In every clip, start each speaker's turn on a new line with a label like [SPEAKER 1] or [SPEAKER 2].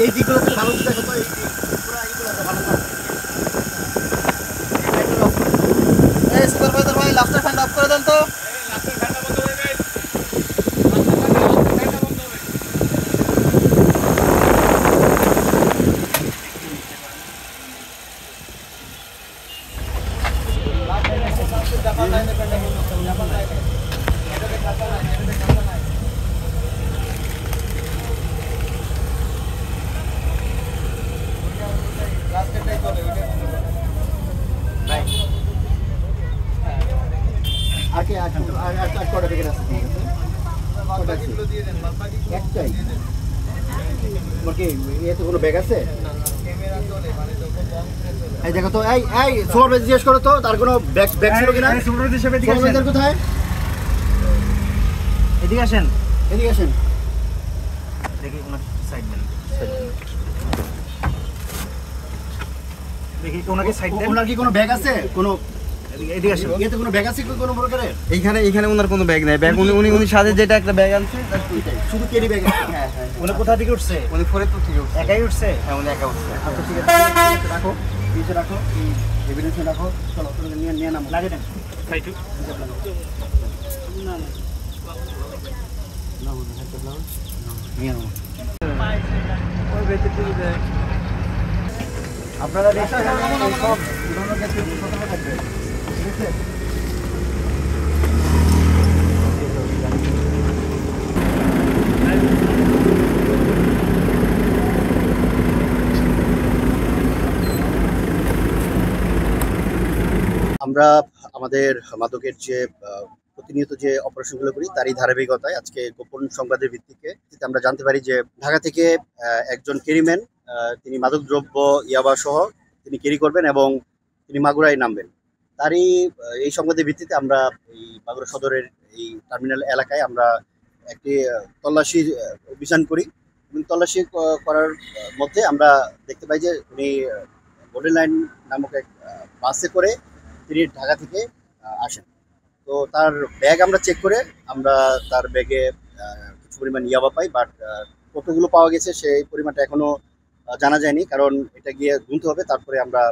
[SPEAKER 1] এই দিকগুলো তো ভালো দেখো তো, এই পুরো এইগুলো তো ভালো না। এই সুপারভাইজার ভাই লাস্টের ফ্যানটা অফ করে দেন তো। লাস্টের ফ্যানটা বন্ধ হয়ে গেছে, ফ্যানটা বন্ধ হবে। লাস্টের জাপান লাইনে ফ্যানটা বন্ধ হবে, জাপান লাইনে এটাতে কাটা নাই, এটাতে কাটা নাই। লাস্টেরটাই চলে, ওইটাই বন্ধ করে ভাই। আগে আর কটা প্যাকেট আছে? বাকিগুলো দিয়ে দেন, বাকিগুলো একটাই। ওর কি এতে কোনো ব্যাগ আছে? ক্যামেরা চলে, মানে যখন বন্ধ চলে। এই দেখো তো, এই সুপারভাইজার জিজ্ঞেস করো তো তার কোনো ব্যাগ ছিল কিনা। সুপারভাইজার হিসেবে এদিকে আসেন। কোথায়? এদিকে আসেন, এদিকে আসেন। দেখি কোন সাইড নেন, দেখি ওনাকে সাইড দেন। ওনার কি কোনো ব্যাগ আছে? কোনো এদিকে আসেন। এতে কোনো ব্যাগ আছে কি কোনো প্রকারের?
[SPEAKER 2] এইখানে ওনার কোনো ব্যাগ নাই। ব্যাগ উনি সাথে যেটা একটা ব্যাগ আনছে
[SPEAKER 1] শুধু ক্যারি ব্যাগ আছে। হ্যাঁ হ্যাঁ। উনি কোথা থেকে উঠছে?
[SPEAKER 2] উনি ফরিদপুর থেকে উঠছে।
[SPEAKER 1] একাই উঠছে?
[SPEAKER 2] হ্যাঁ, উনি একা উঠছে।
[SPEAKER 1] আচ্ছা ঠিক আছে, রাখো, নিচে রাখো, এই এভিডেন্স রাখো। চলো তুমি নিয়ে নাও, লাগে দেন সাইটু। না না নিয়ে নাও। ওই ভেতর থেকে দেয়। আপনারা সব ধরনের ক্ষেত্রে সতর্ক থাকবেন, ঠিক আছে? আমরা আমাদের মাদকের যে প্রতিনিয়ত যে অপারেশনগুলো করি তারই ধারাবাহিকতায় আজকে গোপন সংবাদের ভিত্তিতে আমরা জানতে পারি যে ঢাকা থেকে একজন ক্যারিম্যান, তিনি মাদকদ্রব্য ইয়াবা সহ তিনি ক্যারি করবেন এবং তিনি মাগুরায় নামবেন। তারই এই সংবাদের ভিত্তিতে আমরা এই মাগুরা সদরের এই টার্মিনাল এলাকায় আমরা একটি তল্লাশি অভিযান করি এবং তল্লাশি করার মধ্যে আমরা দেখতে পাই যে উনি গোল্ডেন লাইন নামক এক বাসে করে তিনি ঢাকা থেকে আসেন। তো তার ব্যাগ আমরা চেক করে আমরা তার ব্যাগে কিছু পরিমাণ ইয়াবা পাই, বাট কতগুলো পাওয়া গেছে সেই পরিমাণটা এখনো জানা যায়নি, কারণ এটা গিয়ে গুনতে হবে, তারপরে আমরা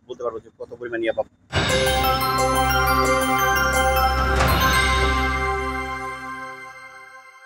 [SPEAKER 1] বলতে পারবো যে কত পরিমাণ ইয়াবা